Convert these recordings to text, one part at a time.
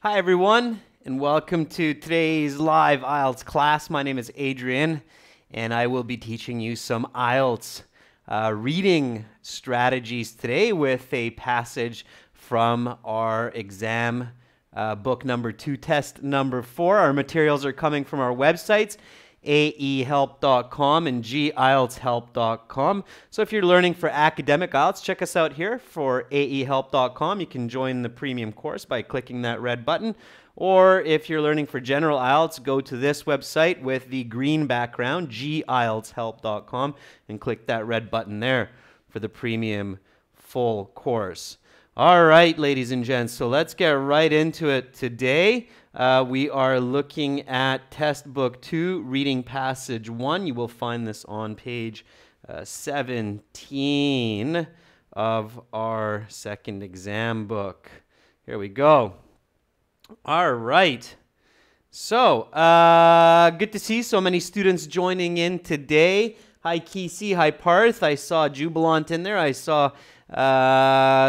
Hi everyone, and welcome to today's live IELTS class. My name is Adrian, and I will be teaching you some IELTS reading strategies today with a passage from our exam book number 2, test number 4. Our materials are coming from our websites, aehelp.com and gieltshelp.com. So if you're learning for academic IELTS, check us out here for aehelp.com. You can join the premium course by clicking that red button. Or if you're learning for general IELTS, go to this website with the green background, gieltshelp.com, and click that red button there for the premium full course. All right, ladies and gents, so let's get right into it today. We are looking at test book 2, reading passage 1. You will find this on page 17 of our second exam book. Here we go. All right. So, good to see so many students joining in today. Hi, Kesey. Hi, Parth. I saw Jubilant in there. I saw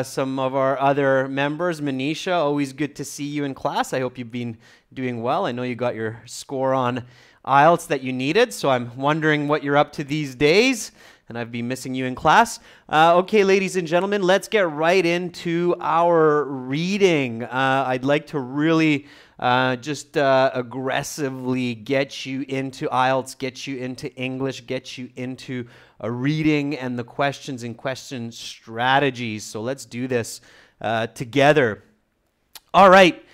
some of our other members. Manisha, always good to see you in class. I hope you've been doing well. I know you got your score on IELTS that you needed, so I'm wondering what you're up to these days, and I've been missing you in class. Okay, ladies and gentlemen, let's get right into our reading. I'd like to really just aggressively get you into IELTS, get you into English, get you into reading and the questions and question strategies. So let's do this together. All right,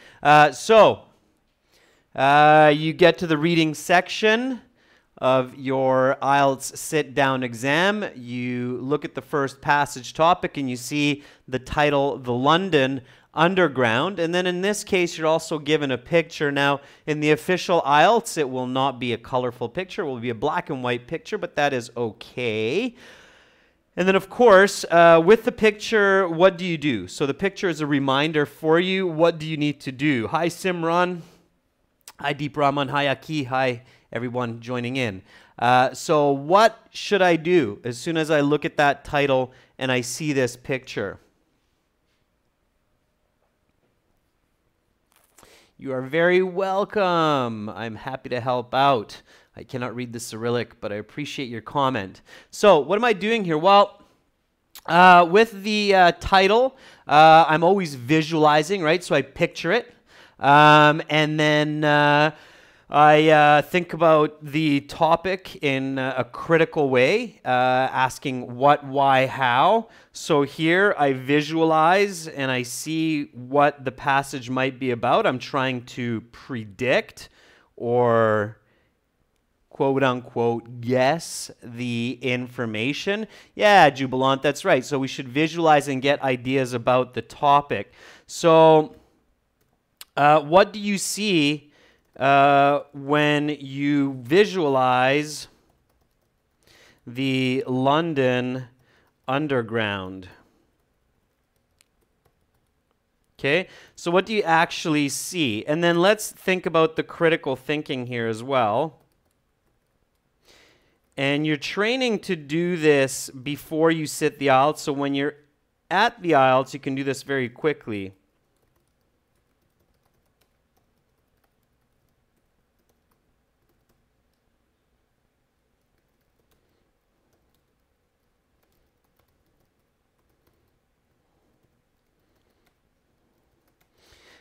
you get to the reading section of your IELTS sit-down exam. You look at the first passage topic and you see the title, The London Underground, and then in this case you're also given a picture. Now in the official IELTS it will not be a colorful picture, it will be a black and white picture, but that is okay. And then of course with the picture, what do you do? So the picture is a reminder for you. What do you need to do? Hi Simran, hi Deep Rahman, hi Aki, hi everyone joining in. So what should I do as soon as I look at that title and I see this picture? You are very welcome. I'm happy to help out. I cannot read the Cyrillic, but I appreciate your comment. So what am I doing here? Well, with the title, I'm always visualizing, right? So I picture it. And then I think about the topic in a critical way, asking what, why, how. So here I visualize and I see what the passage might be about. I'm trying to predict or quote unquote guess the information. Yeah, Jubilant, that's right. So we should visualize and get ideas about the topic. So what do you see when you visualize the London Underground? Okay, so what do you actually see? And then let's think about the critical thinking here as well. And you're training to do this before you sit the IELTS, so when you're at the IELTS, you can do this very quickly.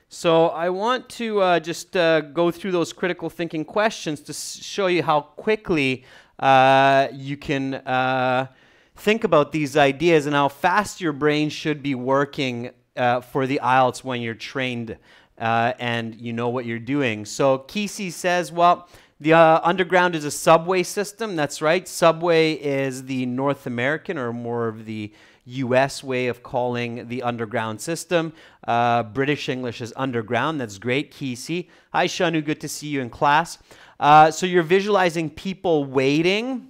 So I want to just go through those critical thinking questions to show you how quickly you can think about these ideas and how fast your brain should be working for the IELTS when you're trained and you know what you're doing. So Kesey says, well, the underground is a subway system. That's right. Subway is the North American or more of the US way of calling the underground system. British English is underground. That's great, Kesey. Hi, Shanu. Good to see you in class. So you're visualizing people waiting.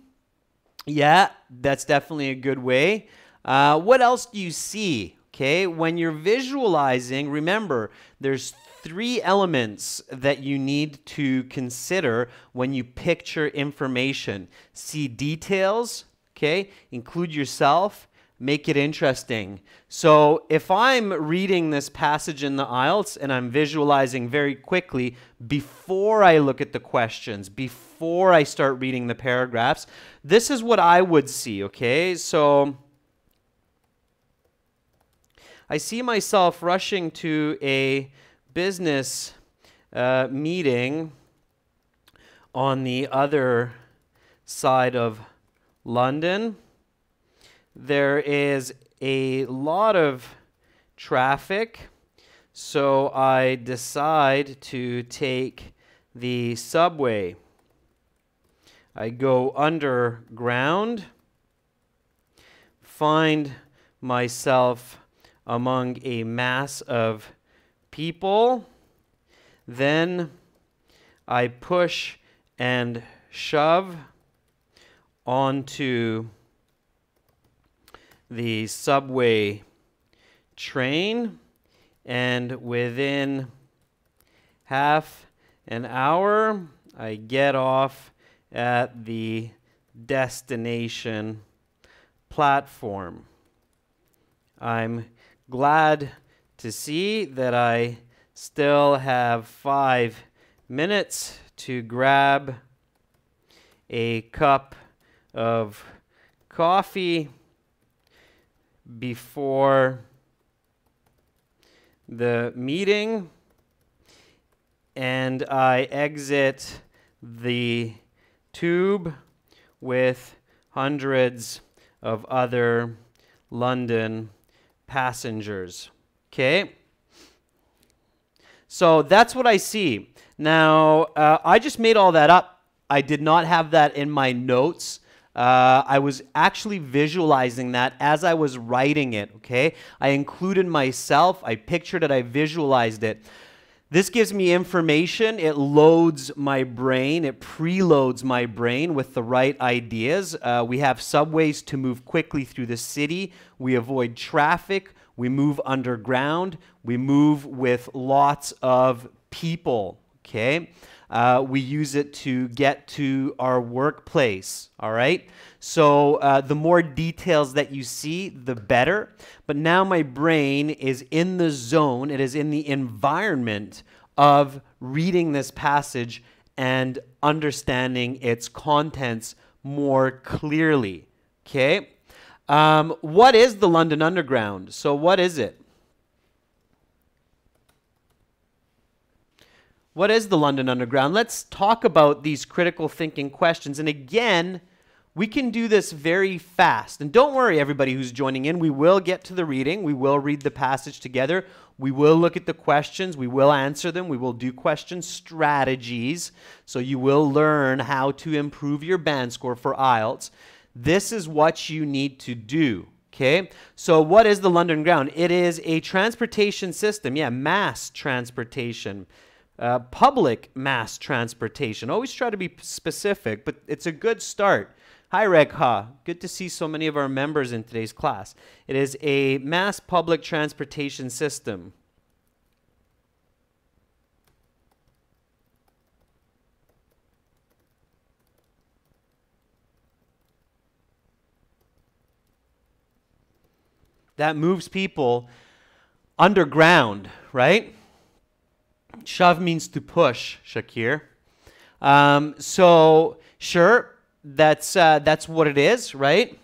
Yeah, that's definitely a good way. What else do you see? Okay, when you're visualizing, remember, there's 3 elements that you need to consider when you picture information. See details, okay? Include yourself. make it interesting. So if I'm reading this passage in the IELTS and I'm visualizing very quickly before I look at the questions, before I start reading the paragraphs, this is what I would see, okay? So I see myself rushing to a business meeting on the other side of London. There is a lot of traffic, so I decide to take the subway. I go underground, find myself among a mass of people. Then I push and shove onto the subway train, and within half an hour I get off at the destination platform. I'm glad to see that I still have 5 minutes to grab a cup of coffee before the meeting, and I exit the tube with hundreds of other London passengers. Okay? So that's what I see. Now, I just made all that up. I did not have that in my notes. I was actually visualizing that as I was writing it, okay? I included myself, I pictured it, I visualized it. This gives me information, it loads my brain, it preloads my brain with the right ideas. We have subways to move quickly through the city, we avoid traffic, we move underground, we move with lots of people, okay? We use it to get to our workplace, all right? So the more details that you see, the better. But now my brain is in the zone, it is in the environment of reading this passage and understanding its contents more clearly, okay? What is the London Underground? So what is it? What is the London Underground? Let's talk about these critical thinking questions. And again, we can do this very fast. And don't worry, everybody who's joining in. We will get to the reading. We will read the passage together. We will look at the questions. We will answer them. We will do question strategies. So you will learn how to improve your band score for IELTS. This is what you need to do. Okay, so what is the London Underground? It is a transportation system. Yeah, mass transportation. Public mass transportation. Always try to be specific, but it's a good start. Hi, Regha. Good to see so many of our members in today's class. It is a mass public transportation system. That moves people underground, right? Shove means to push, Shakir. So, sure, that's what it is, right?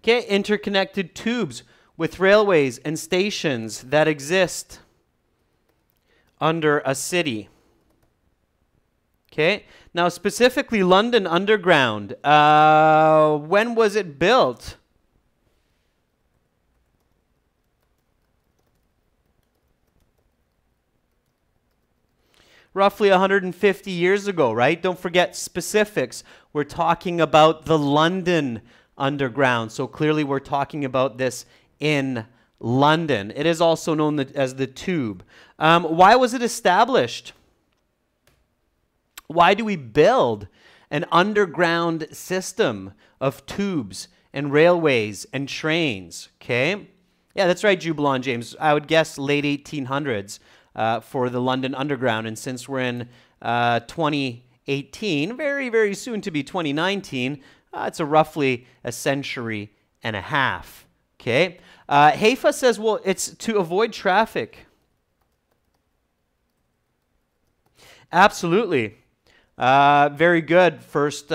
Okay, interconnected tubes with railways and stations that exist under a city. Okay, now specifically London Underground, when was it built? Roughly 150 years ago, right? Don't forget specifics. We're talking about the London Underground, so clearly we're talking about this in London. It is also known as the Tube. Why was it established? Why do we build an underground system of tubes and railways and trains? Okay, Yeah, that's right, Jubilant James. I would guess late 1800s for the London Underground. And since we're in 2018, very, very soon to be 2019, it's roughly a century and a half. Okay. Haifa says, well, it's to avoid traffic. Absolutely. Very good. First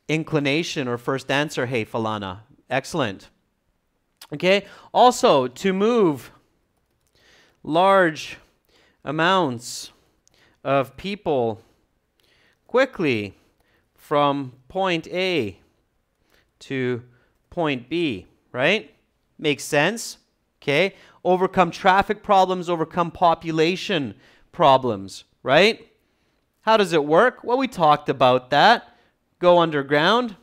inclination or first answer, Haifa Lana. Excellent. Okay. Also, to move large amounts of people quickly from point A to point B, right? Makes sense. Okay. Overcome traffic problems, overcome population problems, right? How does it work? Well, we talked about that. Go underground.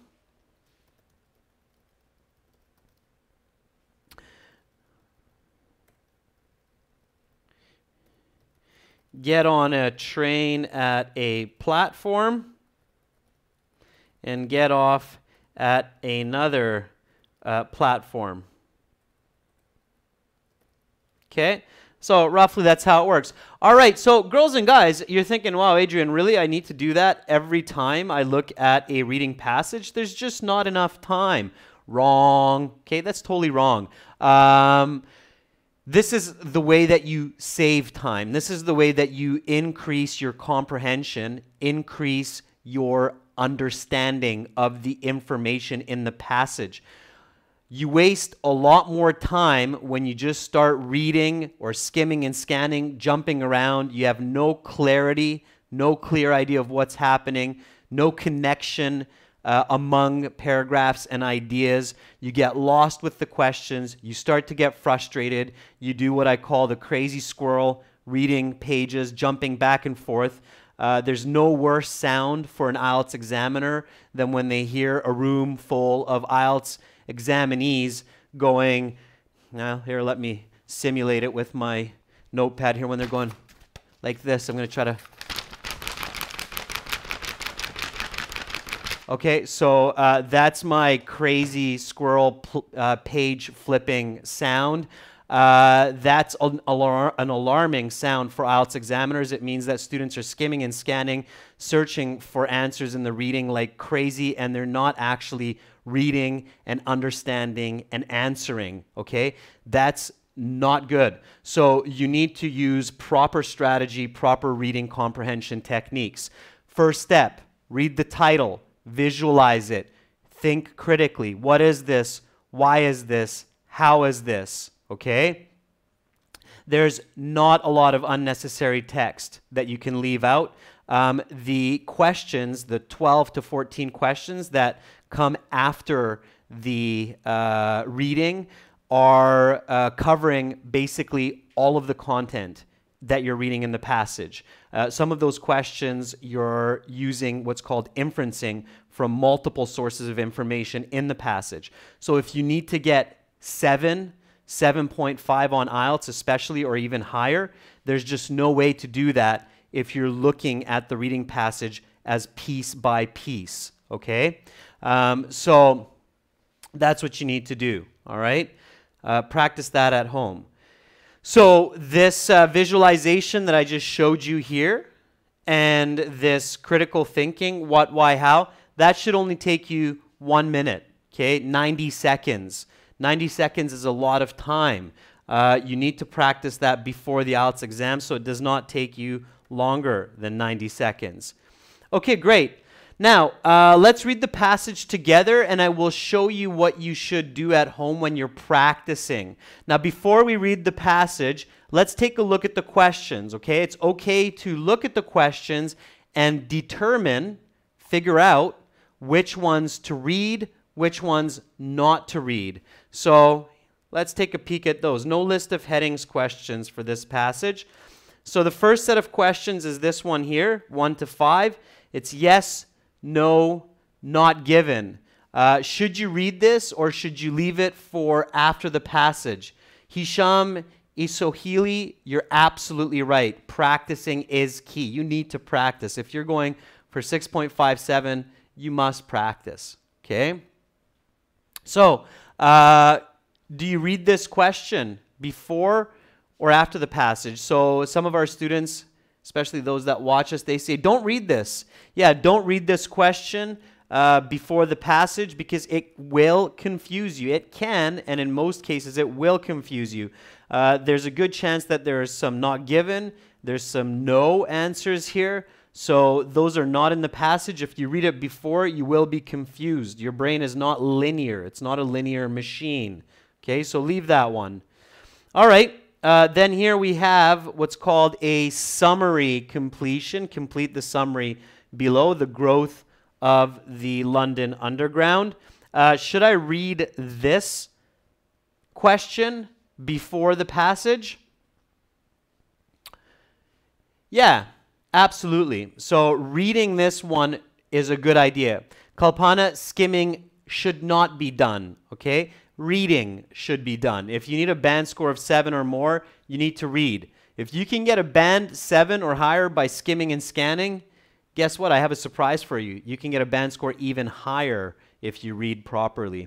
Get on a train at a platform and get off at another platform. Okay, so roughly that's how it works. All right, so girls and guys, you're thinking, wow, Adrian, really? I need to do that every time I look at a reading passage? There's just not enough time. Wrong. Okay, that's totally wrong. This is the way that you save time. This is the way that you increase your comprehension, increase your understanding of the information in the passage. You waste a lot more time when you just start reading or skimming and scanning, jumping around. You have no clarity, no clear idea of what's happening, no connection among paragraphs and ideas. You get lost with the questions. You start to get frustrated. You do what I call the crazy squirrel, reading pages, jumping back and forth. There's no worse sound for an IELTS examiner than when they hear a room full of IELTS examinees going, now here, let me simulate it with my notepad here when they're going like this. I'm going to try to. Okay, so that's my crazy squirrel page flipping sound. That's an alarming sound for IELTS examiners. It means that students are skimming and scanning, searching for answers in the reading like crazy, and they're not actually reading and understanding and answering, okay? That's not good. So you need to use proper strategy, proper reading comprehension techniques. First step, read the title, visualize it, think critically. What is this? Why is this? How is this? Okay? There's not a lot of unnecessary text that you can leave out. The questions, the 12 to 14 questions that come after the reading are covering basically all of the content that you're reading in the passage. Some of those questions you're using what's called inferencing from multiple sources of information in the passage. So if you need to get 7.5 on IELTS especially, or even higher, there's just no way to do that if you're looking at the reading passage as piece by piece, okay? So that's what you need to do, all right? Practice that at home. So this visualization that I just showed you here and this critical thinking, what, why, how, that should only take you 1 minute, okay? 90 seconds. 90 seconds is a lot of time. You need to practice that before the IELTS exam so it does not take you longer than 90 seconds. Okay, great. Now, let's read the passage together and I will show you what you should do at home when you're practicing. Now, before we read the passage, let's take a look at the questions, okay? It's okay to look at the questions and determine, figure out which ones to read, which ones not to read. So let's take a peek at those. No list of headings questions for this passage. So the first set of questions is this one here, 1 to 5. It's yes, no, not given. Should you read this or should you leave it for after the passage? Hisham Isohili, you're absolutely right. Practicing is key. You need to practice. If you're going for 6.57, you must practice, okay? So do you read this question before or after the passage? So some of our students, especially those that watch us, they say, don't read this. Yeah, don't read this question before the passage because it will confuse you. It can, and in most cases, it will confuse you. There's a good chance that there's some not given. There's some no answers here. So those are not in the passage. If you read it before, you will be confused. Your brain is not linear. It's not a linear machine. Okay, so leave that one. All right, then here we have what's called a summary completion. Complete the summary below, the growth of the London Underground. Should I read this question before the passage? Yeah, absolutely. So reading this one is a good idea. Kalpana, skimming should not be done, okay? Reading should be done. If you need a band score of 7 or more, you need to read. If you can get a band 7 or higher by skimming and scanning, guess what? I have a surprise for you. You can get a band score even higher if you read properly.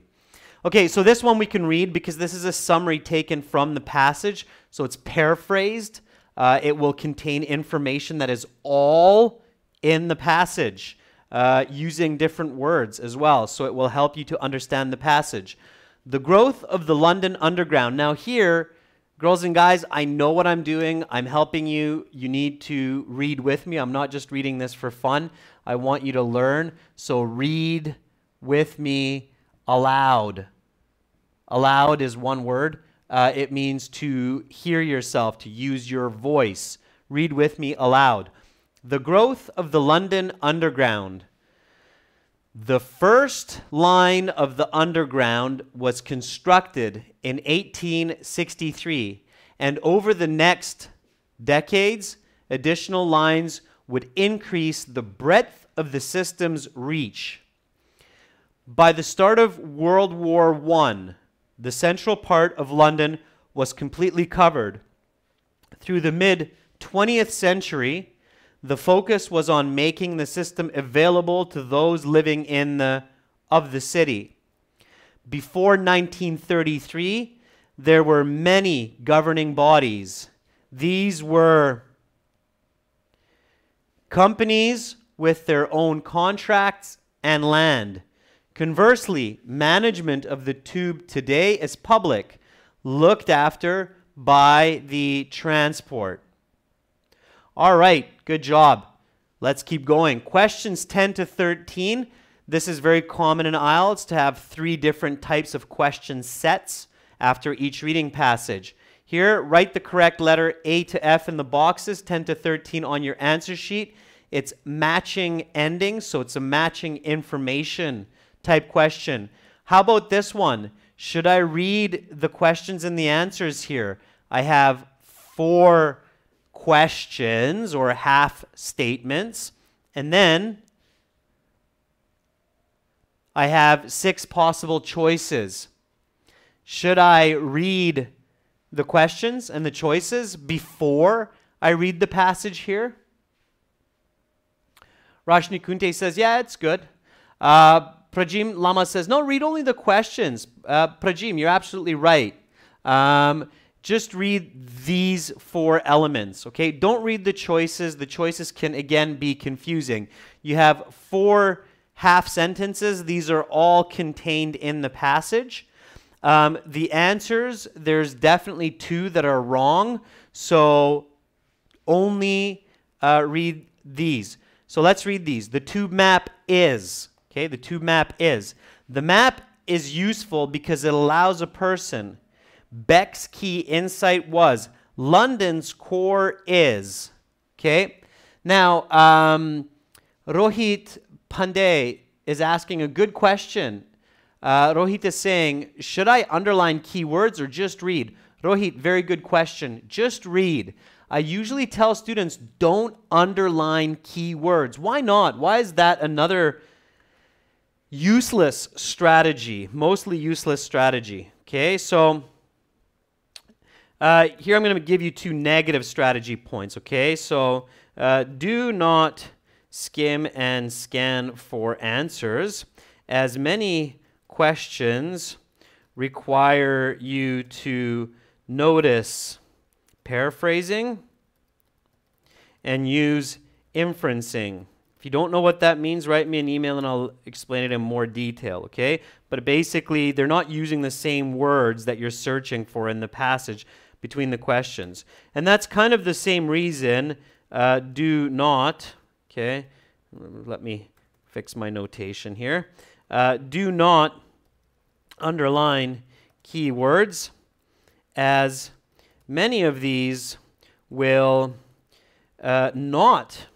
Okay, so this one we can read because this is a summary taken from the passage, so it's paraphrased. It will contain information that is all in the passage using different words as well. So it will help you to understand the passage. The growth of the London Underground. Now here, girls and guys, I know what I'm doing. I'm helping you. You need to read with me. I'm not just reading this for fun. I want you to learn. So read with me aloud. Aloud is one word. It means to hear yourself, to use your voice. Read with me aloud. The growth of the London Underground. The first line of the Underground was constructed in 1863, and over the next decades, additional lines would increase the breadth of the system's reach. By the start of World War I, the central part of London was completely covered. Through the mid-20th century, the focus was on making the system available to those living in the city. Before 1933, there were many governing bodies. These were companies with their own contracts and land. Conversely, management of the tube today is public, looked after by the transport. All right, good job. Let's keep going. Questions 10 to 13. This is very common in IELTS to have 3 different types of question sets after each reading passage. Here, write the correct letter A to F in the boxes, 10 to 13 on your answer sheet. It's matching endings, so it's a matching information type question. How about this one? Should I read the questions and the answers here? I have 4 questions or half statements, and then I have 6 possible choices. Should I read the questions and the choices before I read the passage here? Rashni Kunte says, yeah, it's good. Prajim Lama says, no, read only the questions. Prajim, you're absolutely right. Just read these 4 elements, okay? Don't read the choices. The choices can, again, be confusing. You have 4 half sentences. These are all contained in the passage. The answers, there's definitely 2 that are wrong, so only read these. So let's read these. The tube map is, okay, the tube map is. The map is useful because it allows a person. Beck's key insight was, London's core is, okay? Now, Rohit Pandey is asking a good question. Rohit is saying, should I underline keywords or just read? Rohit, very good question. Just read. I usually tell students, don't underline keywords. Why not? Why is that another useless strategy? Mostly useless strategy. Okay, so here I'm going to give you 2 negative strategy points. Okay, so do not skim and scan for answers. As many questions require you to notice paraphrasing and use inferencing. If you don't know what that means, write me an email and I'll explain it in more detail, okay? But basically, they're not using the same words that you're searching for in the passage between the questions. And that's kind of the same reason do not, okay? Let me fix my notation here. Do not underline keywords, as many of these will not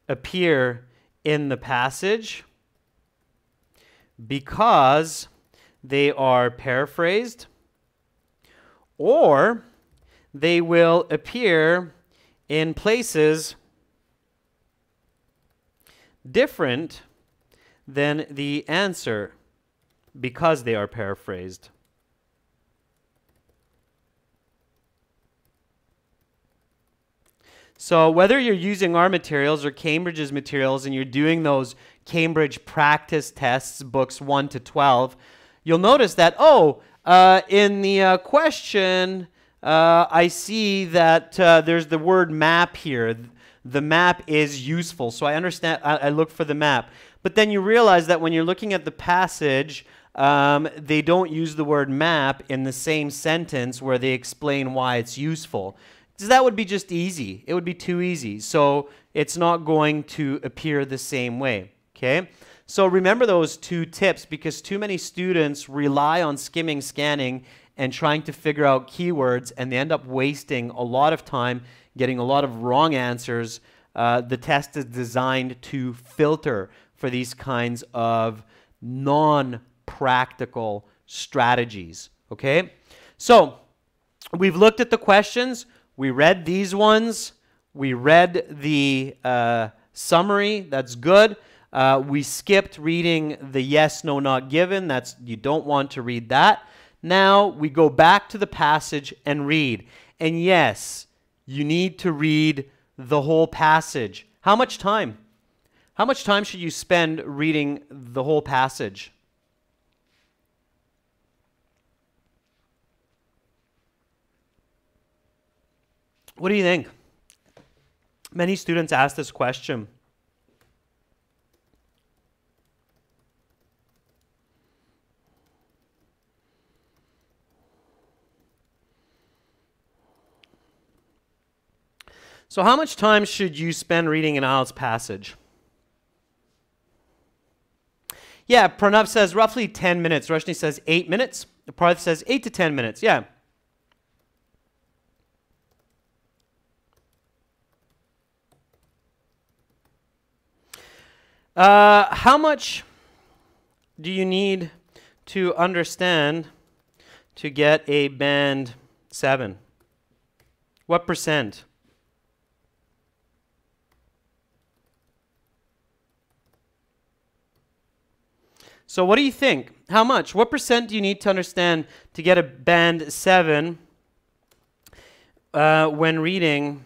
appear in the passage because they are paraphrased, or they will appear in places different than the answer because they are paraphrased. So whether you're using our materials or Cambridge's materials and you're doing those Cambridge practice tests, books 1 to 12, you'll notice that, in the question, I see that there's the word map here. The map is useful, so I understand, I look for the map. But then you realize that when you're looking at the passage, they don't use the word map in the same sentence where they explain why it's useful. So that would be just easy. It would be too easy. So it's not going to appear the same way, okay? So remember those two tips, because too many students rely on skimming, scanning, and trying to figure out keywords, and they end up wasting a lot of time, getting a lot of wrong answers. The test is designed to filter for these kinds of non-practical strategies, okay? So we've looked at the questions. We read these ones. We read the summary. That's good. We skipped reading the yes, no, not given. You don't want to read that. Now we go back to the passage and read. And yes, you need to read the whole passage. How much time? How much time should you spend reading the whole passage? What do you think? Many students ask this question. So how much time should you spend reading an IELTS passage? Yeah, Pranav says roughly 10 minutes. Roshni says 8 minutes. Parth says 8 to 10 minutes. Yeah. How much do you need to understand to get a band 7? What percent? So what do you think? How much? What percent do you need to understand to get a band 7 when reading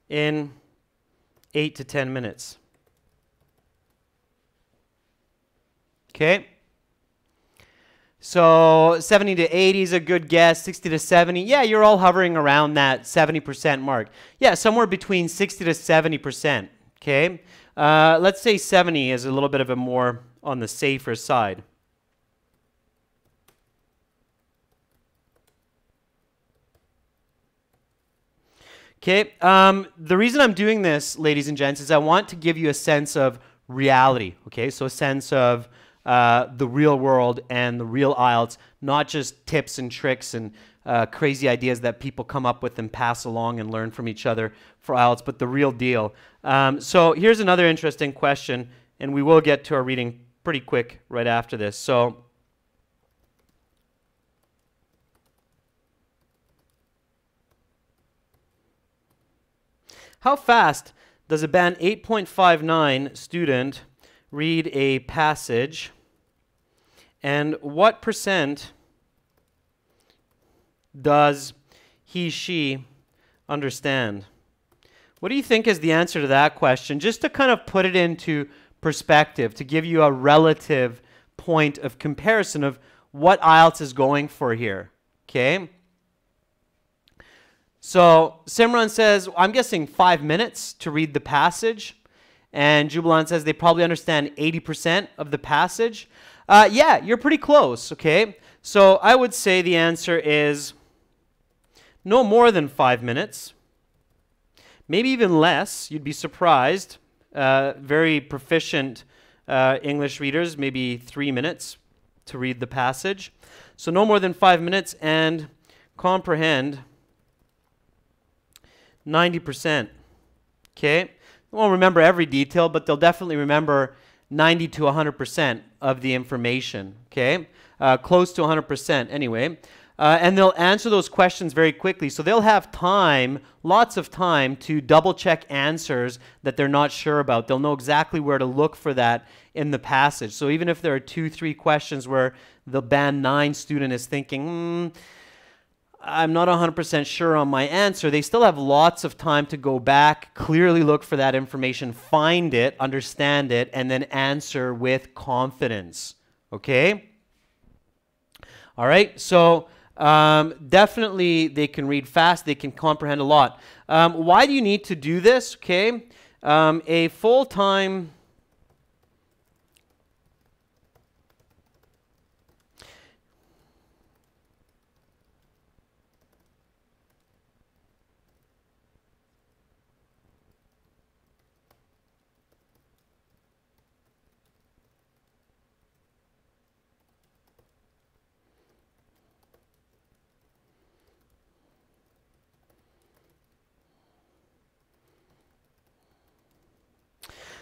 in 8 to 10 minutes? Okay. So 70 to 80 is a good guess. 60 to 70. Yeah, you're all hovering around that 70% mark. Yeah, somewhere between 60 to 70%. Okay. Let's say 70 is a little bit of a more on the safer side. Okay, the reason I'm doing this, ladies and gents, is I want to give you a sense of reality, okay? So a sense of the real world and the real IELTS, not just tips and tricks and crazy ideas that people come up with and pass along and learn from each other for IELTS, but the real deal. So here's another interesting question, and we will get to our reading pretty quick right after this. So how fast does a band 8.59 student read a passage, and what percent does he, she understand? What do you think is the answer to that question? Just to kind of put it into perspective, to give you a relative point of comparison of what IELTS is going for here, okay? So Simran says, I'm guessing 5 minutes to read the passage. And Jubilant says they probably understand 80% of the passage. Yeah, you're pretty close, okay? So I would say the answer is no more than 5 minutes. Maybe even less. You'd be surprised. Very proficient English readers, maybe 3 minutes to read the passage. So no more than 5 minutes, and comprehend 90%. Okay? They won't remember every detail, but they'll definitely remember 90 to 100% of the information. Okay? Close to 100% anyway. And they'll answer those questions very quickly. So they'll have time, lots of time, to double-check answers that they're not sure about. They'll know exactly where to look for that in the passage. So even if there are 2, 3 questions where the Band 9 student is thinking, I'm not 100% sure on my answer, they still have lots of time to go back, clearly look for that information, find it, understand it, and then answer with confidence. Okay? All right, so definitely they can read fast, they can comprehend a lot. Why do you need to do this? Okay, a full-time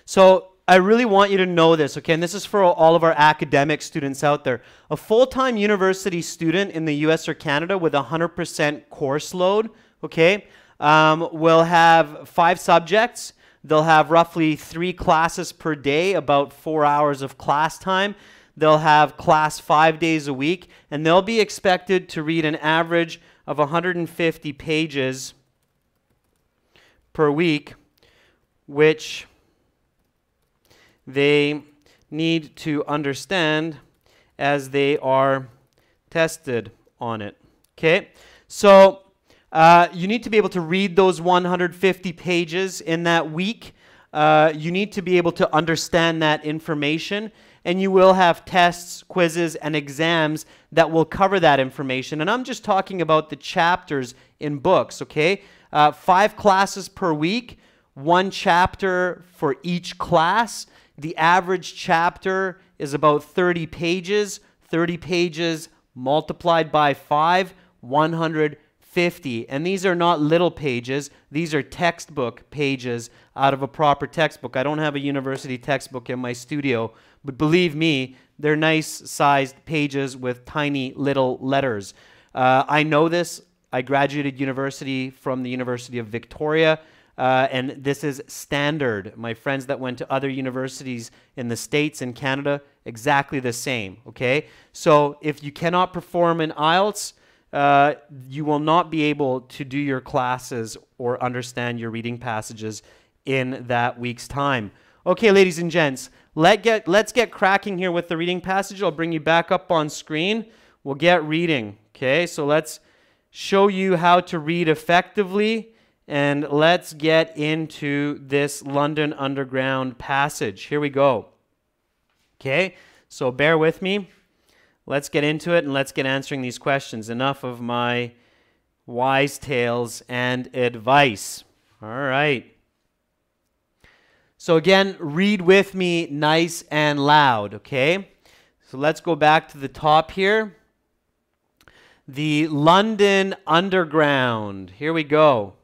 So I really want you to know this, okay? And this is for all of our academic students out there. A full-time university student in the US or Canada with 100% course load, okay, will have 5 subjects. They'll have roughly 3 classes per day, about 4 hours of class time. They'll have class 5 days a week, and they'll be expected to read an average of 150 pages per week, which they need to understand as they are tested on it. Okay, so you need to be able to read those 150 pages in that week. You need to be able to understand that information, and you will have tests, quizzes, and exams that will cover that information. And I'm just talking about the chapters in books, okay? 5 classes per week, 1 chapter for each class. The average chapter is about 30 pages. 30 pages multiplied by 5, 150. And these are not little pages. These are textbook pages out of a proper textbook. I don't have a university textbook in my studio, but believe me, they're nice-sized pages with tiny little letters. I know this. I graduated university from the University of Victoria. And this is standard. My friends that went to other universities in the States and Canada, exactly the same, okay? So if you cannot perform in IELTS, you will not be able to do your classes or understand your reading passages in that week's time. Okay, ladies and gents, let's get cracking here with the reading passage. I'll bring you back up on screen. We'll get reading, okay? So let's show you how to read effectively. And let's get into this London Underground passage. Here we go. Okay, so bear with me. Let's get into it and let's get answering these questions. Enough of my wise tales and advice. All right. So again, read with me nice and loud, okay? So let's go back to the top here. The London Underground. Here we go.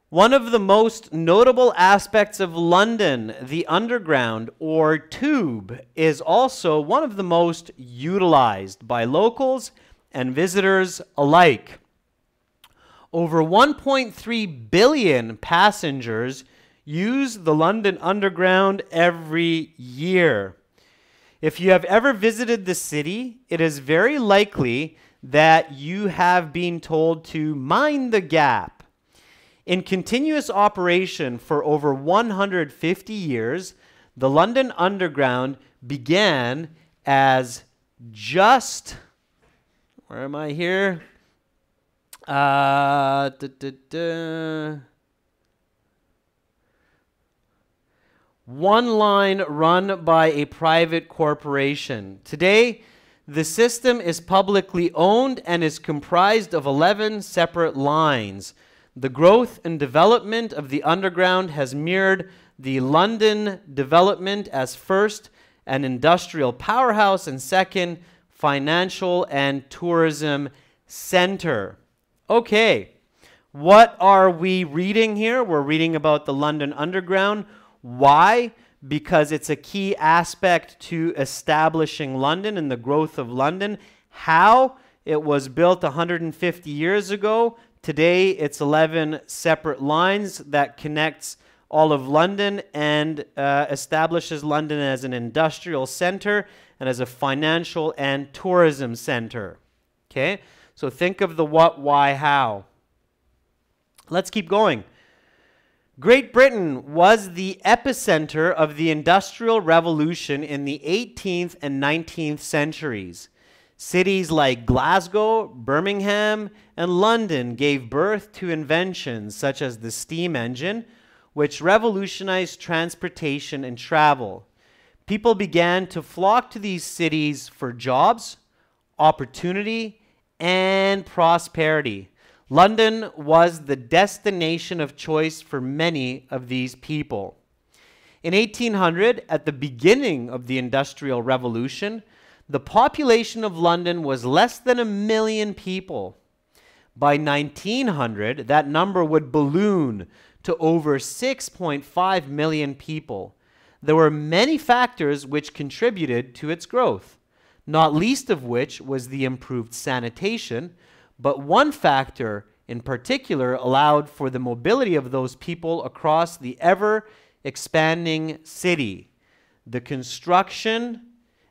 One of the most notable aspects of London, the Underground, or Tube, is also one of the most utilized by locals and visitors alike. Over 1.3 billion passengers use the London Underground every year. If you have ever visited the city, it is very likely that you have been told to mind the gap. In continuous operation for over 150 years, the London Underground began as just, where am I here? One line run by a private corporation. Today, the system is publicly owned and is comprised of 11 separate lines. The growth and development of the Underground has mirrored the London development as first, an industrial powerhouse, and second, financial and tourism center. Okay, what are we reading here? We're reading about the London Underground. Why? Because it's a key aspect to establishing London and the growth of London. How? It was built 150 years ago. Today, it's 11 separate lines that connects all of London and establishes London as an industrial center and as a financial and tourism center. Okay, so think of the what, why, how. Let's keep going. Great Britain was the epicenter of the Industrial Revolution in the 18th and 19th centuries. Cities like Glasgow, Birmingham, and London gave birth to inventions such as the steam engine, which revolutionized transportation and travel. People began to flock to these cities for jobs, opportunity, and prosperity. London was the destination of choice for many of these people. In 1800, at the beginning of the Industrial Revolution, the population of London was less than 1 million people. By 1900, that number would balloon to over 6.5 million people. There were many factors which contributed to its growth, not least of which was the improved sanitation, but one factor in particular allowed for the mobility of those people across the ever-expanding city: the construction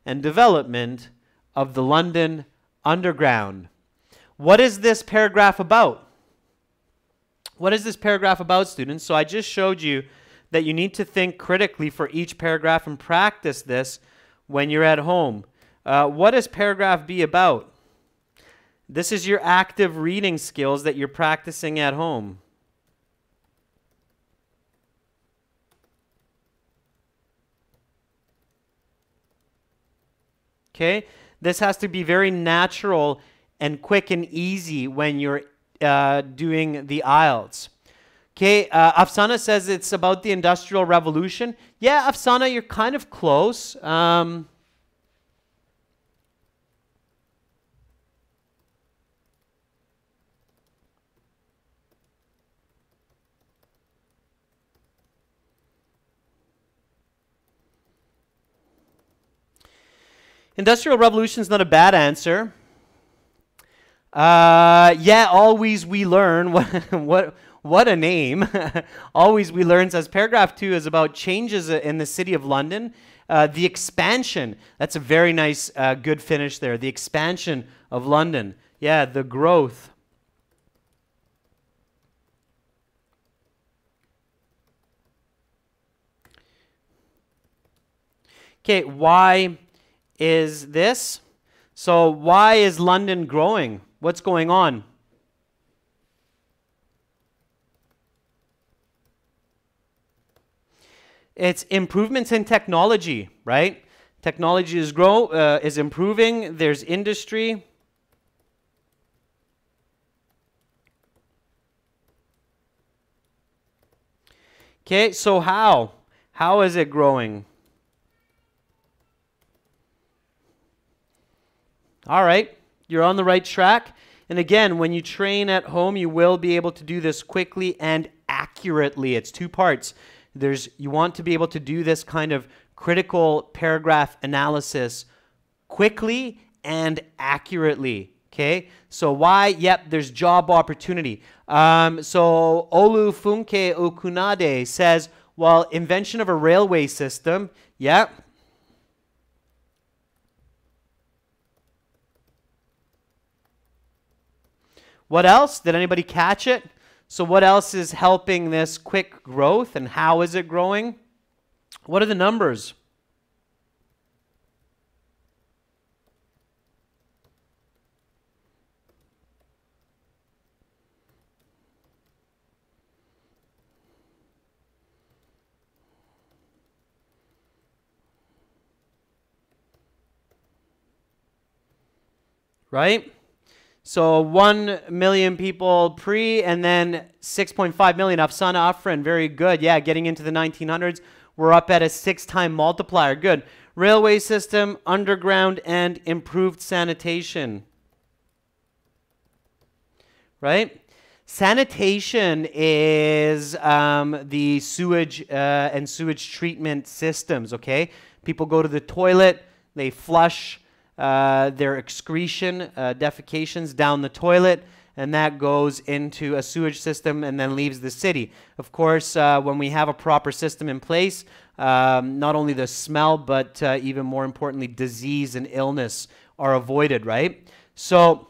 and development of the London Underground. What is this paragraph about? What is this paragraph about, students? So I just showed you that you need to think critically for each paragraph and practice this when you're at home. What does paragraph B about? This is your active reading skills that you're practicing at home. Okay? This has to be very natural and quick and easy when you're doing the IELTS. Okay, Afsana says it's about the Industrial Revolution. Yeah, Afsana, you're kind of close. Industrial Revolution is not a bad answer. Yeah, always we learn. What a name. Always we learn says paragraph 2 is about changes in the city of London. The expansion. That's a very nice, good finish there. The expansion of London. Yeah, the growth. Okay, why is this? So why is London growing? What's going on? It's improvements in technology, right? Technology is improving. There's industry. Okay, so how? How is it growing? All right, you're on the right track. And again, when you train at home, you will be able to do this quickly and accurately. It's two parts. You want to be able to do this kind of critical paragraph analysis quickly and accurately. Okay, so why? Yep, there's job opportunity. So Olu Funke Okunade says, well, invention of a railway system. Yep. What else? Did anybody catch it? So what else is helping this quick growth, and how is it growing? What are the numbers? Right? So 1 million people pre, and then 6.5 million Afsana Afrin. Very good. Yeah, getting into the 1900s, we're up at a 6-time multiplier. Good. Railway system, underground, and improved sanitation. Right? Sanitation is the sewage and sewage treatment systems, okay? People go to the toilet, they flush their excretion, defecations down the toilet, and that goes into a sewage system and then leaves the city. Of course, when we have a proper system in place, not only the smell, but even more importantly, disease and illness are avoided, right? So,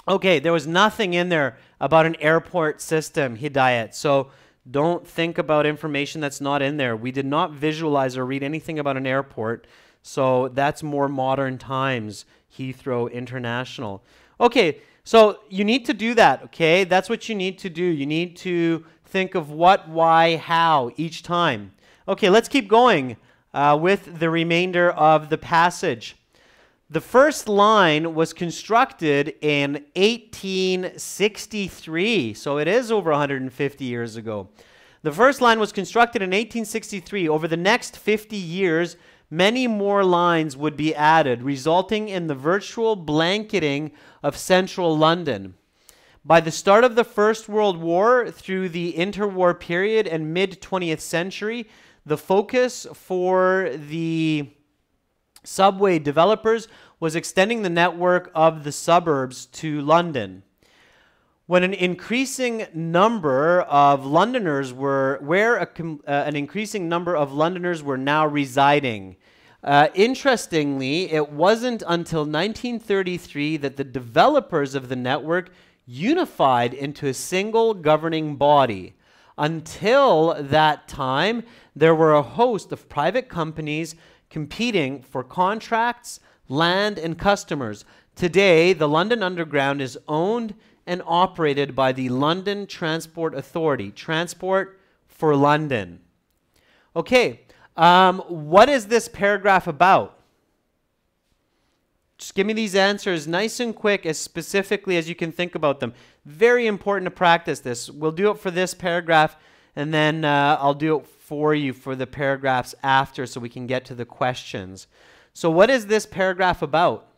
okay, there was nothing in there about an airport system, Hidayat. So don't think about information that's not in there. We did not visualize or read anything about an airport. So that's more modern times, Heathrow International. Okay, so you need to do that, okay? That's what you need to do. You need to think of what, why, how each time. Okay, let's keep going with the remainder of the passage. The first line was constructed in 1863, so it is over 150 years ago. The first line was constructed in 1863. Over the next 50 years, many more lines would be added, resulting in the virtual blanketing of central London. By the start of the First World War through the interwar period and mid-20th century, the focus for the subway developers was extending the network of the suburbs to London. When an increasing number of Londoners were now residing. Interestingly, it wasn't until 1933 that the developers of the network unified into a single governing body. Until that time, there were a host of private companies competing for contracts, land, and customers. Today, the London Underground is owned and operated by the London Transport Authority, Transport for London. Okay, what is this paragraph about? Just give me these answers nice and quick, as specifically as you can think about them. Very important to practice this. We'll do it for this paragraph, and then I'll do it for you for the paragraphs after so we can get to the questions. So what is this paragraph about?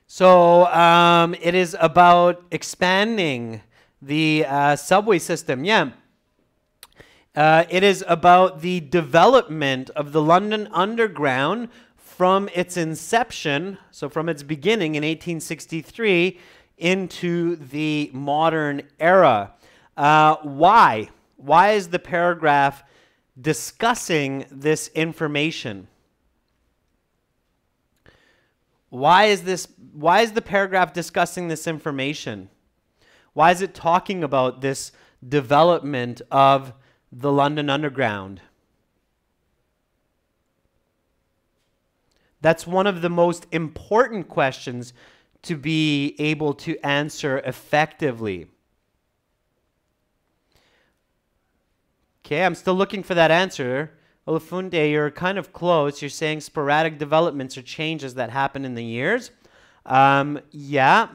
So it is about expanding the subway system. Yeah. It is about the development of the London Underground from its inception, so from its beginning in 1863, into the modern era. Why? Why is the paragraph discussing this information? Why is the paragraph discussing this information? Why is it talking about this development of the London Underground? That's one of the most important questions to be able to answer effectively. Okay, I'm still looking for that answer. Olafunde, you're kind of close. You're saying sporadic developments or changes that happen in the years. Yeah.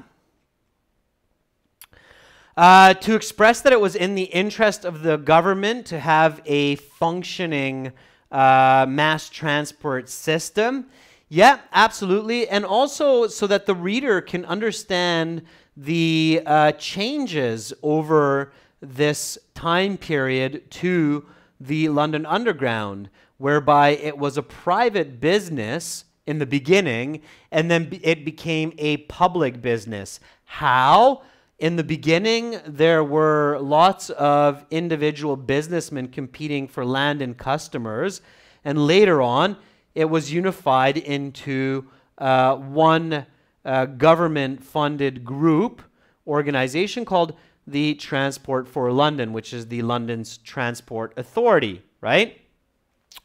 To express that it was in the interest of the government to have a functioning mass transport system. Yeah, absolutely. And also so that the reader can understand the changes over this time period to the London Underground, whereby it was a private business in the beginning, and then it became a public business. How? In the beginning, there were lots of individual businessmen competing for land and customers, and later on, it was unified into one government-funded group organization called the Transport for London, which is the London's Transport Authority, right?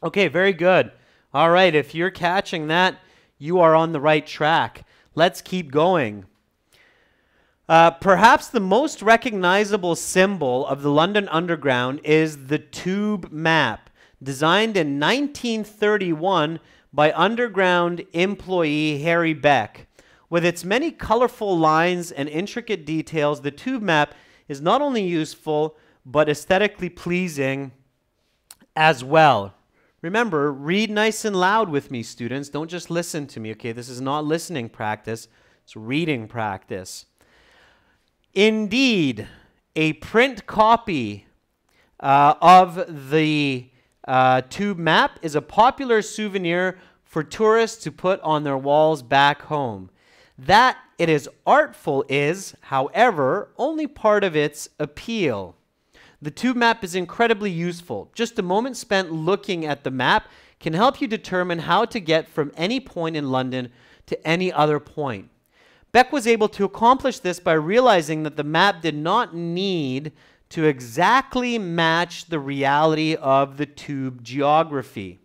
Okay, very good. All right, if you're catching that, you are on the right track. Let's keep going. Perhaps the most recognizable symbol of the London Underground is the tube map, designed in 1931 by Underground employee Harry Beck. With its many colorful lines and intricate details, the tube map is not only useful, but aesthetically pleasing as well. Remember, read nice and loud with me, students. Don't just listen to me, okay? This is not listening practice. It's reading practice. Indeed, a print copy of the tube map is a popular souvenir for tourists to put on their walls back home. That it is artful is, however, only part of its appeal. The tube map is incredibly useful. Just a moment spent looking at the map can help you determine how to get from any point in London to any other point. Beck was able to accomplish this by realizing that the map did not need to exactly match the reality of the tube geography.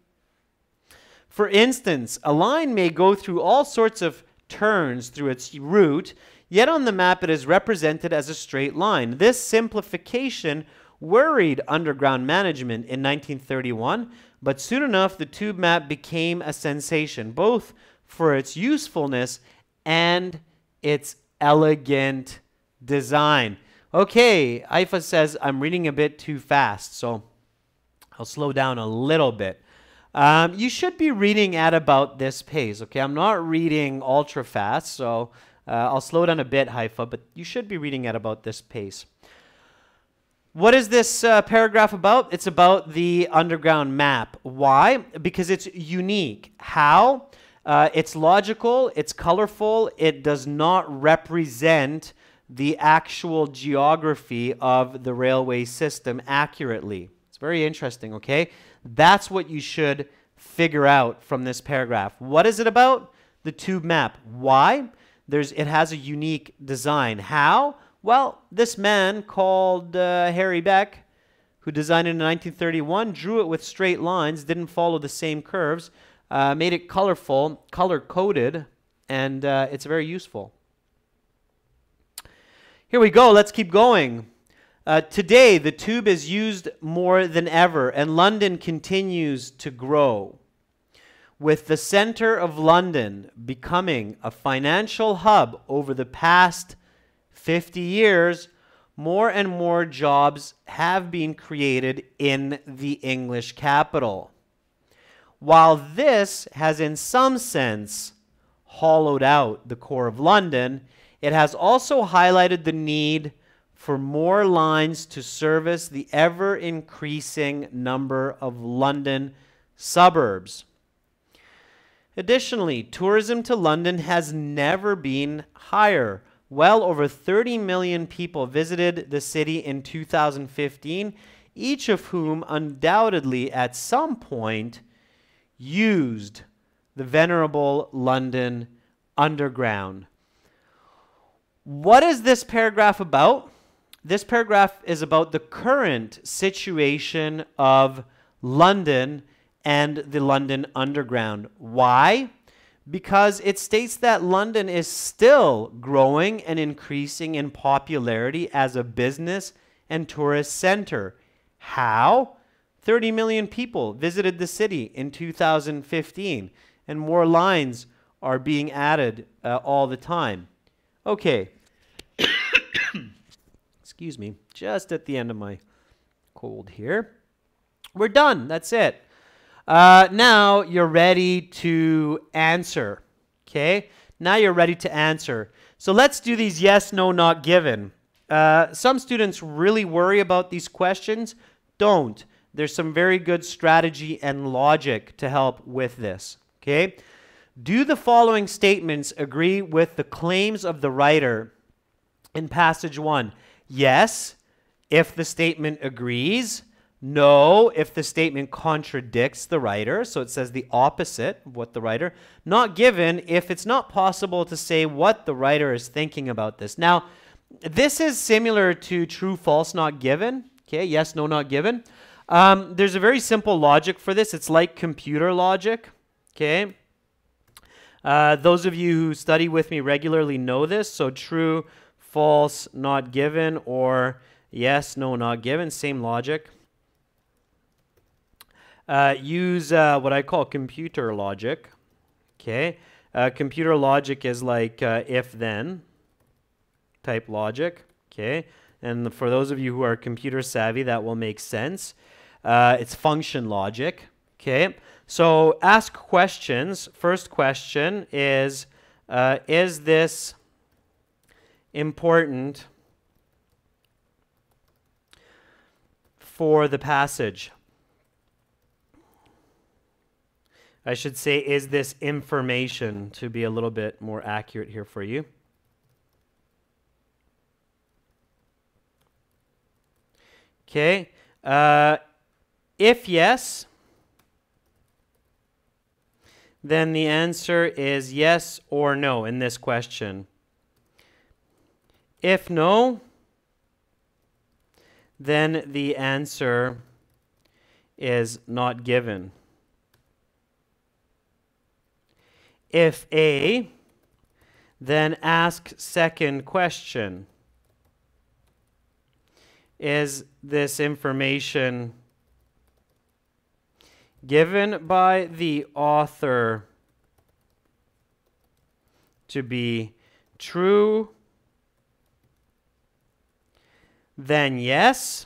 For instance, a line may go through all sorts of turns through its route, yet on the map it is represented as a straight line. This simplification worried Underground management in 1931, but soon enough the tube map became a sensation, both for its usefulness and its elegant design. Okay, Aifa says I'm reading a bit too fast, so I'll slow down a little bit. You should be reading at about this pace, okay? I'm not reading ultra fast, so I'll slow down a bit, Haifa, but you should be reading at about this pace. What is this paragraph about? It's about the Underground map. Why? Because it's unique. How? It's logical, it's colorful, it does not represent the actual geography of the railway system accurately. It's very interesting, okay? That's what you should figure out from this paragraph. What is it about? The tube map. Why? It has a unique design. How? Well, this man called Harry Beck, who designed it in 1931, drew it with straight lines, didn't follow the same curves, made it colorful, color-coded, and it's very useful. Here we go. Let's keep going. Today, the tube is used more than ever, and London continues to grow. With the center of London becoming a financial hub over the past 50 years, more and more jobs have been created in the English capital. While this has in some sense hollowed out the core of London, it has also highlighted the need for more lines to service the ever-increasing number of London suburbs. Additionally, tourism to London has never been higher. Well over 30 million people visited the city in 2015, each of whom undoubtedly at some point used the venerable London Underground. What is this paragraph about? This paragraph is about the current situation of London and the London Underground. Why? Because it states that London is still growing and increasing in popularity as a business and tourist center. How? 30 million people visited the city in 2015, and more lines are being added all the time. Okay. Excuse me, just at the end of my cold here. We're done. That's it. Now you're ready to answer. Okay? Now you're ready to answer. So let's do these yes, no, not given. Some students really worry about these questions. Don't. There's some very good strategy and logic to help with this. Okay? Do the following statements agree with the claims of the writer in passage 1? Yes, if the statement agrees. No, if the statement contradicts the writer, so it says the opposite of what the writer. Not given if it's not possible to say what the writer is thinking about this. Now, this is similar to true, false, not given. Okay, yes, no, not given. There's a very simple logic for this. It's like computer logic. Okay. Those of you who study with me regularly know this. So true, false, not given, or yes, no, not given. Same logic. Use what I call computer logic. Okay. Computer logic is like if-then type logic. Okay. And for those of you who are computer savvy, that will make sense. It's function logic. Okay. So ask questions. First question is this important for the passage? I should say, is this information, to be a little bit more accurate here for you? Okay. If yes, then the answer is yes or no in this question. If no, then the answer is not given. If A, then ask second question. Is this information given by the author to be true? Then yes.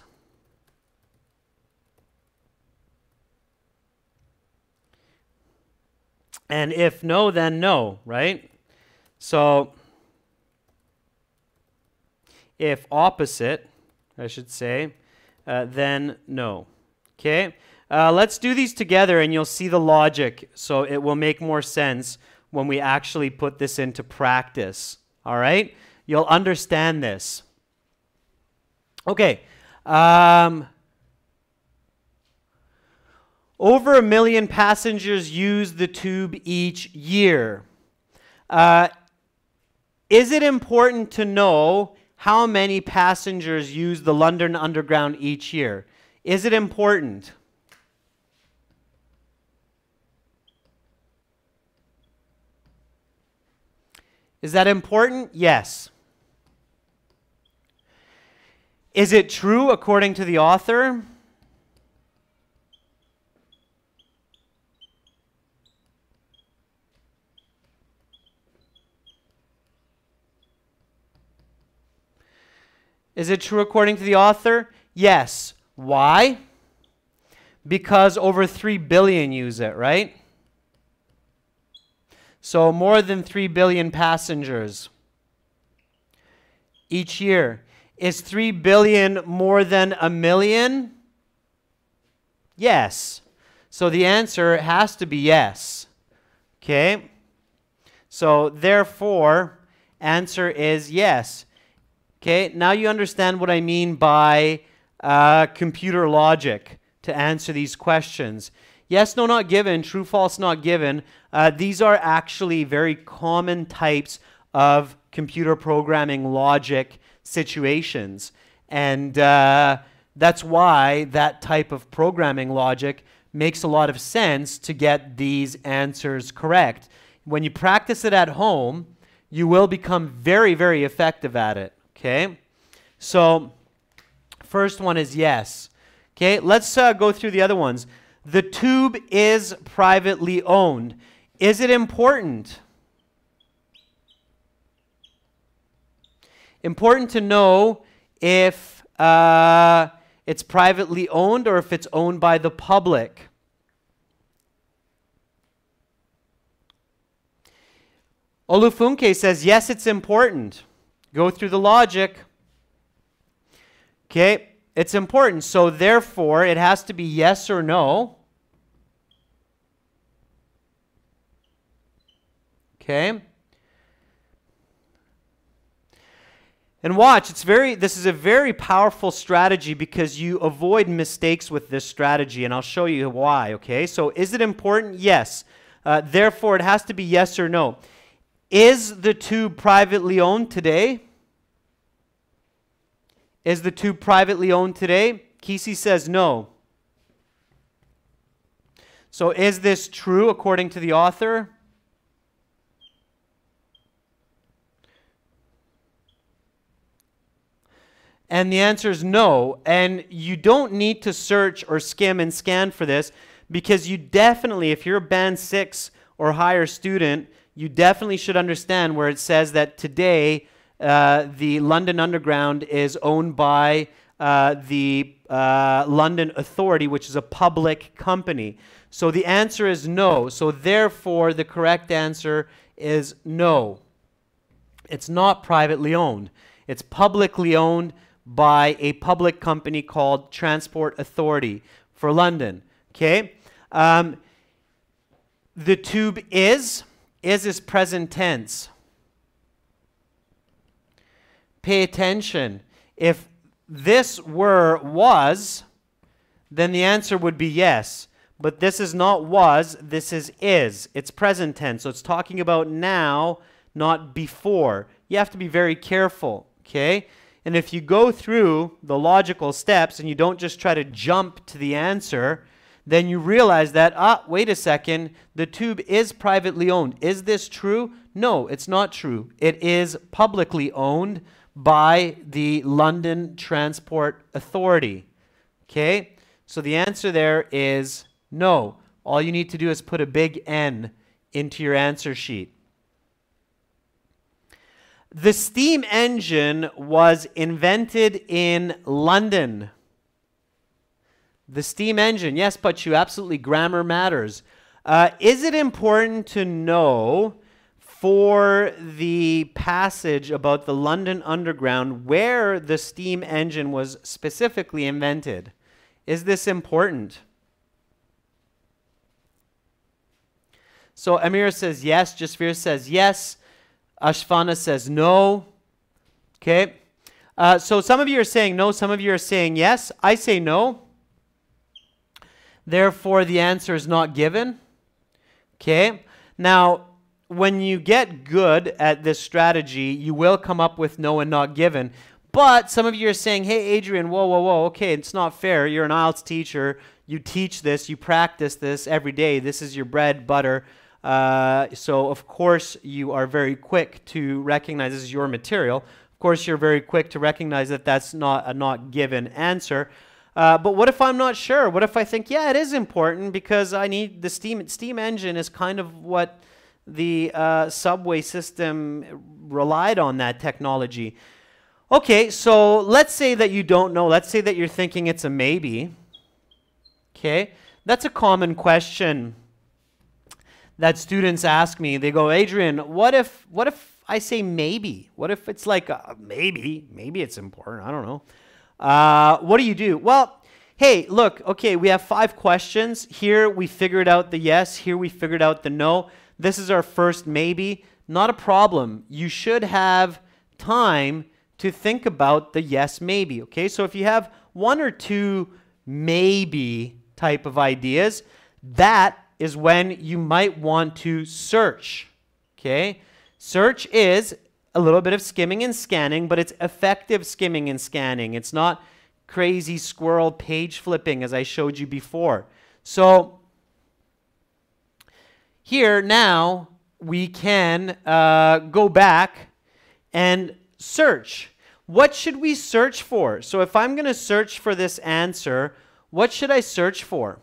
And if no, then no, right? So if opposite, I should say, then no. Okay? Let's do these together and you'll see the logic. So it will make more sense when we actually put this into practice. All right? You'll understand this. Okay. Over 1 million passengers use the tube each year. Is it important to know how many passengers use the London Underground each year? Is it important? Is that important? Yes. Is it true according to the author? Is it true according to the author? Yes. Why? Because over 3 billion use it, right? So more than 3 billion passengers each year. Is 3 billion more than 1 million? Yes. So the answer has to be yes. Okay? So therefore, answer is yes. Okay, now you understand what I mean by computer logic to answer these questions. Yes, no, not given, true, false, not given. These are actually very common types of computer programming logic situations. And that's why that type of programming logic makes a lot of sense to get these answers correct. When you practice it at home, you will become very, very effective at it. Okay, so first one is yes. Okay, let's go through the other ones. The tube is privately owned. Is it important? Important to know if it's privately owned or if it's owned by the public. Olufunke says, yes, it's important. Go through the logic. Okay, it's important. So therefore, it has to be yes or no. Okay. And watch, this is a very powerful strategy because you avoid mistakes with this strategy, and I'll show you why, okay? So is it important? Yes. Therefore, it has to be yes or no. Is the tube privately owned today? Is the tube privately owned today? Kesey says no. So is this true according to the author? And the answer is no. And you don't need to search or skim and scan for this because you definitely, if you're a band 6 or higher student, you definitely should understand where it says that today the London Underground is owned by the London Authority, which is a public company. So the answer is no. So therefore, the correct answer is no. It's not privately owned. It's publicly owned by a public company called Transport Authority for London. Okay? The tube is present tense. Pay attention. If this were was, then the answer would be yes. But this is not was, this is. It's present tense. So it's talking about now, not before. You have to be very careful, okay? And if you go through the logical steps and you don't just try to jump to the answer, then you realize that, wait a second, the tube is privately owned. Is this true? No, it's not true. It is publicly owned by the London Transport Authority. Okay? So the answer there is no. All you need to do is put a big N into your answer sheet. The steam engine was invented in London. The steam engine. Yes, but you absolutely, grammar matters. Is it important to know for the passage about the London Underground where the steam engine was specifically invented? Is this important? So Amir says yes. Jasvir says yes. Ashfana says no. Okay. So some of you are saying no. Some of you are saying yes. I say no. Therefore, the answer is not given. Okay. Now, when you get good at this strategy, you will come up with no and not given. But some of you are saying, hey, Adrian, whoa, whoa, whoa. Okay, it's not fair. You're an IELTS teacher. You teach this. You practice this every day. This is your bread, butter. So, of course, you are very quick to recognize this is your material. Of course, you're very quick to recognize that that's not a not given answer. But what if I'm not sure? What if I think, yeah, it is important because I need the steam engine is kind of what the subway system relied on, that technology. Okay, so let's say that you don't know. Let's say that you're thinking it's a maybe. Okay, that's a common question that students ask me. They go, Adrian, what if I say maybe? What if it's like maybe it's important? I don't know. What do you do? Well, hey, look, okay, we have 5 questions. Here we figured out the yes. Here we figured out the no. This is our first maybe. Not a problem. You should have time to think about the yes, maybe. Okay, so if you have 1 or 2 maybe type of ideas, that is when you might want to search. Okay, search is a little bit of skimming and scanning, but it's effective skimming and scanning. It's not crazy squirrel page flipping as I showed you before. So here now we can go back and search. What should we search for? So if I'm going to search for this answer, what should I search for?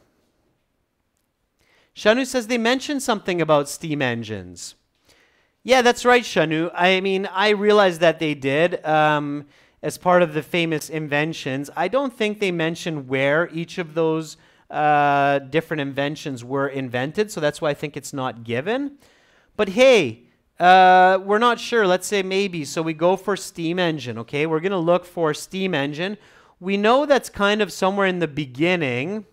Shanu says they mentioned something about steam engines. Yeah, that's right, Shanu. I mean, I realized that they did as part of the famous inventions. I don't think they mentioned where each of those different inventions were invented, so that's why I think it's not given. But hey, we're not sure. Let's say maybe. So we go for steam engine, okay? We're going to look for steam engine. We know that's kind of somewhere in the beginning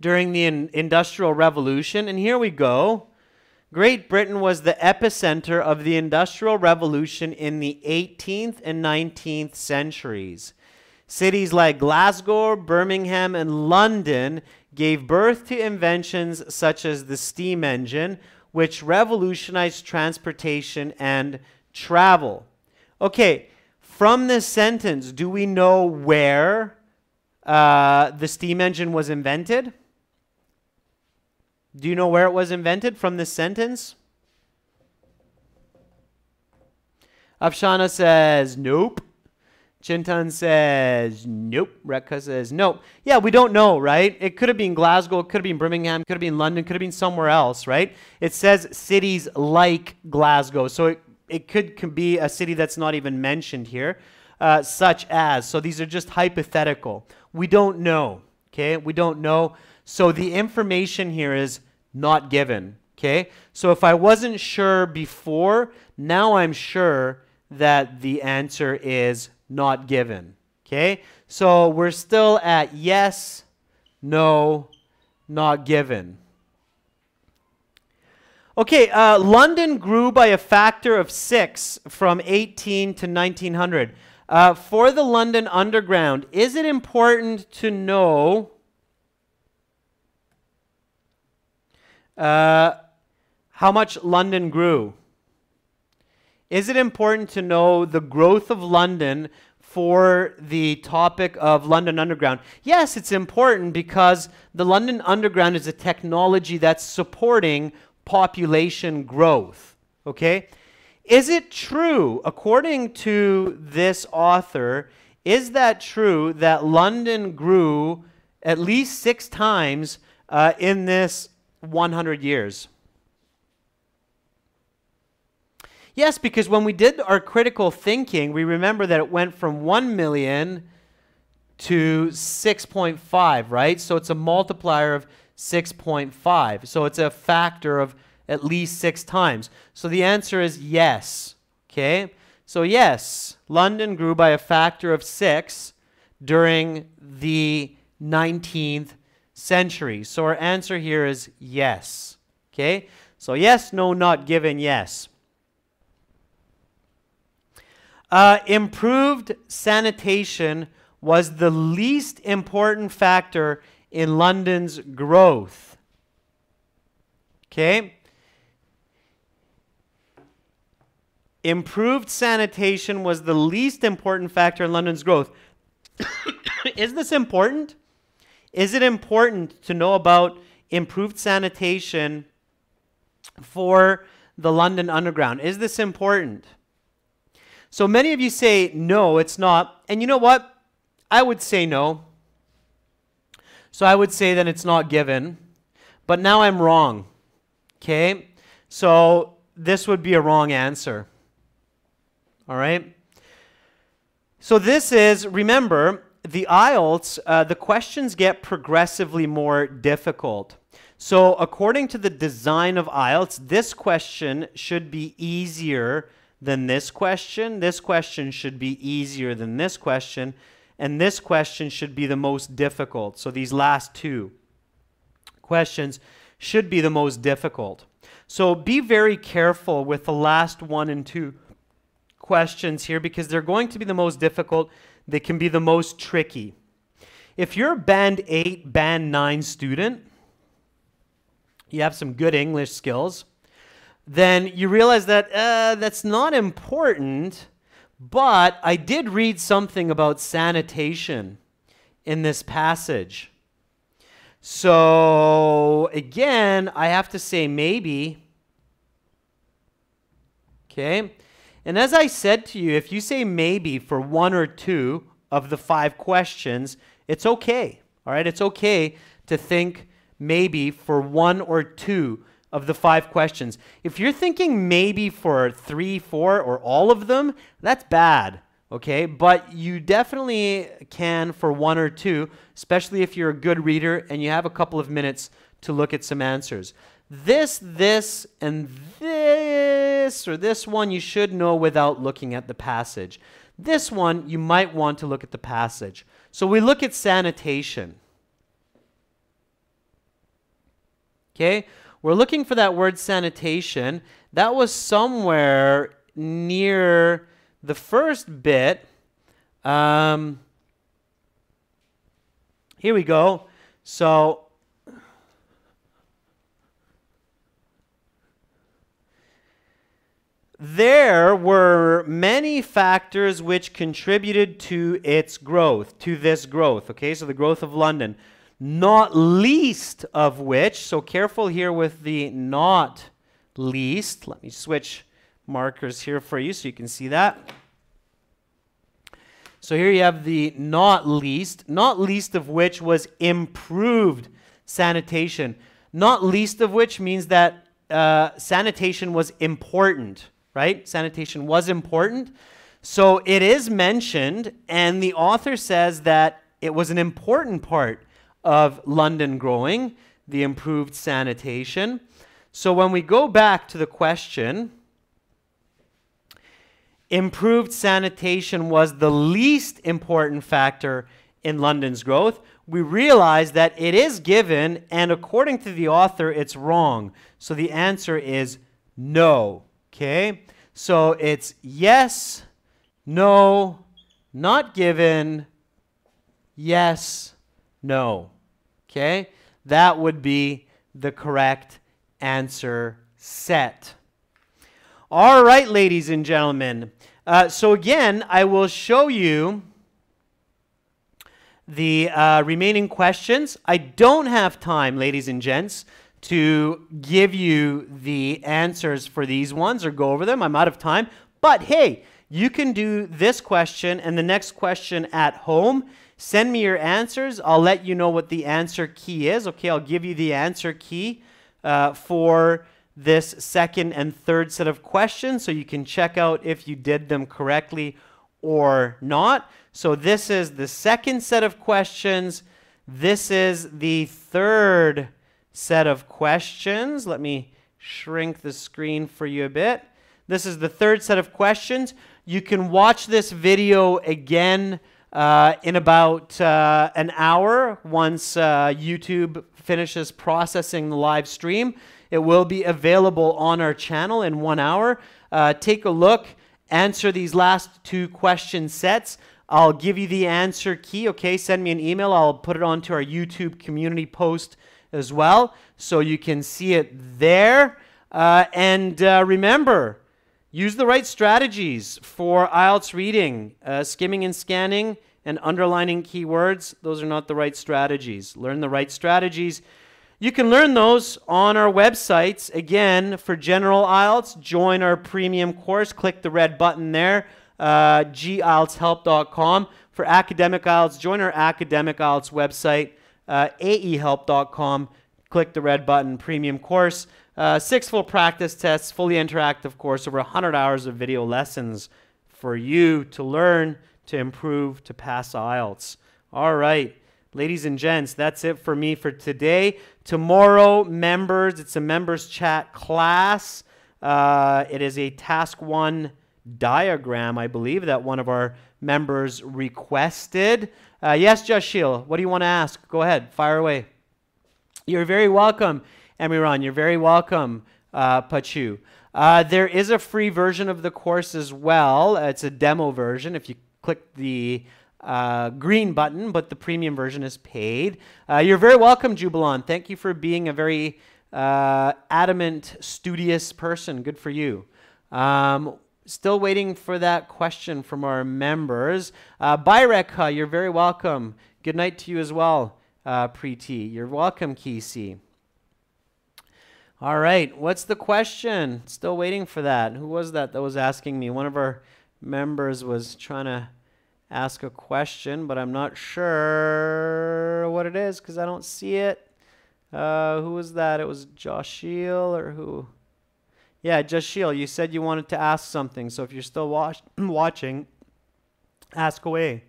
during the Industrial Revolution. And here we go. Great Britain was the epicenter of the Industrial Revolution in the 18th and 19th centuries. Cities like Glasgow, Birmingham, and London gave birth to inventions such as the steam engine, which revolutionized transportation and travel. Okay, from this sentence, do we know where the steam engine was invented? Do you know where it was invented from this sentence? Afshana says nope. Chintan says nope. Rekha says nope. Yeah, we don't know, right? It could have been Glasgow, it could have been Birmingham, could have been London, could have been somewhere else, right? It says cities like Glasgow, so it could be a city that's not even mentioned here, such as. So these are just hypothetical. We don't know, okay? We don't know. So the information here is not given, okay? So if I wasn't sure before, now I'm sure that the answer is not given, okay? So we're still at yes, no, not given. Okay, London grew by a factor of 6 from 18 to 1900. For the London Underground, is it important to know how much London grew? Is it important to know the growth of London for the topic of London Underground? Yes, it's important because the London Underground is a technology that's supporting population growth, okay? Is it true, according to this author, is that true that London grew at least 6 times in this 100 years? Yes, because when we did our critical thinking, we remember that it went from 1 million to 6.5, right? So it's a multiplier of 6.5. So it's a factor of at least 6 times. So the answer is yes, okay? So yes, London grew by a factor of 6 during the 19th century. So our answer here is yes, okay? So yes, no, not given, yes. Improved sanitation was the least important factor in London's growth. Okay? Improved sanitation was the least important factor in London's growth. Is this important? Is it important to know about improved sanitation for the London Underground? Is this important? So many of you say, no, it's not. And you know what? I would say no. So I would say that it's not given. But now I'm wrong. Okay? So this would be a wrong answer. All right? So this is, remember, the IELTS, the questions get progressively more difficult. So according to the design of IELTS, this question should be easier than this question. This question should be easier than this question. And this question should be the most difficult. So these last 2 questions should be the most difficult. So be very careful with the last 1 and 2 questions here because they're going to be the most difficult. They can be the most tricky. If you're a Band 8, Band 9 student, you have some good English skills, then you realize that that's not important, but I did read something about sanitation in this passage. So again, I have to say maybe. Okay? And as I said to you, if you say maybe for 1 or 2 of the 5 questions, it's okay. All right? It's okay to think maybe for 1 or 2 of the 5 questions. If you're thinking maybe for 3, 4, or all of them, that's bad, okay? But you definitely can for 1 or 2, especially if you're a good reader and you have a couple of minutes to look at some answers. This, and this, or this one you should know without looking at the passage. This one you might want to look at the passage. So we look at sanitation. Okay, we're looking for that word sanitation. That was somewhere near the first bit. Here we go. So there were many factors which contributed to its growth, to this growth. Okay, so the growth of London. Not least of which, so careful here with the not least. Let me switch markers here for you so you can see that. So here you have the not least of which was improved sanitation. Not least of which means that sanitation was important, right? Sanitation was important. So it is mentioned, and the author says that it was an important part of London growing, the improved sanitation. So when we go back to the question, improved sanitation was the least important factor in London's growth. We realize that it is given, and according to the author, it's wrong. So the answer is no. Okay? So it's yes, no, not given, yes, no. Okay? That would be the correct answer set. All right, ladies and gentlemen. So again, I will show you the remaining questions. I don't have time, ladies and gents, to give you the answers for these ones or go over them. I'm out of time. But hey, you can do this question and the next question at home. Send me your answers. I'll let you know what the answer key is. Okay, I'll give you the answer key for this second and third set of questions so you can check out if you did them correctly or not. So this is the second set of questions. This is the third set of questions. Let me shrink the screen for you a bit. This is the third set of questions. You can watch this video again in about an hour once YouTube finishes processing the live stream. It will be available on our channel in 1 hour. Take a look, answer these last two question sets. I'll give you the answer key, okay? Send me an email. I'll put it onto our YouTube community post as well so you can see it there. Remember, use the right strategies for IELTS reading. Skimming and scanning and underlining keywords, those are not the right strategies. Learn the right strategies. You can learn those on our websites. Again, for General IELTS, join our premium course. Click the red button there, gieltshelp.com. For Academic IELTS, join our Academic IELTS website, aehelp.com. Click the red button, premium course. 6 full practice tests, fully interactive course, over 100 hours of video lessons for you to learn, to improve, to pass IELTS. All right. Ladies and gents, that's it for me for today. Tomorrow, members, it's a members chat class. It is a task 1 diagram, I believe, that one of our members requested. Yes, Jashil, what do you want to ask? Go ahead, fire away. You're very welcome, Amiran. You're very welcome, Pachu. There is a free version of the course as well. It's a demo version if you click the green button, but the premium version is paid. You're very welcome, Jubilan. Thank you for being a very adamant, studious person. Good for you. Still waiting for that question from our members. Byrek, you're very welcome. Good night to you as well, Preeti. You're welcome, Kisi. All right, what's the question? Still waiting for that. Who was that was asking me? One of our members was trying to ask a question, but I'm not sure what it is because I don't see it. Who was that? It was Joshil or who? Yeah, Joshil, you said you wanted to ask something, so if you're still watching, ask away.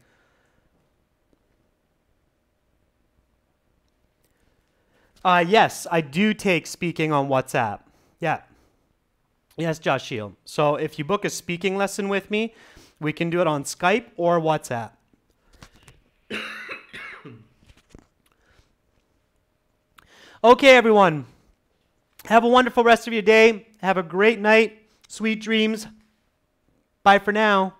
Yes, I do take speaking on WhatsApp. Yeah. Yes, Joshil. So if you book a speaking lesson with me, we can do it on Skype or WhatsApp. Okay, everyone. Have a wonderful rest of your day. Have a great night. Sweet dreams. Bye for now.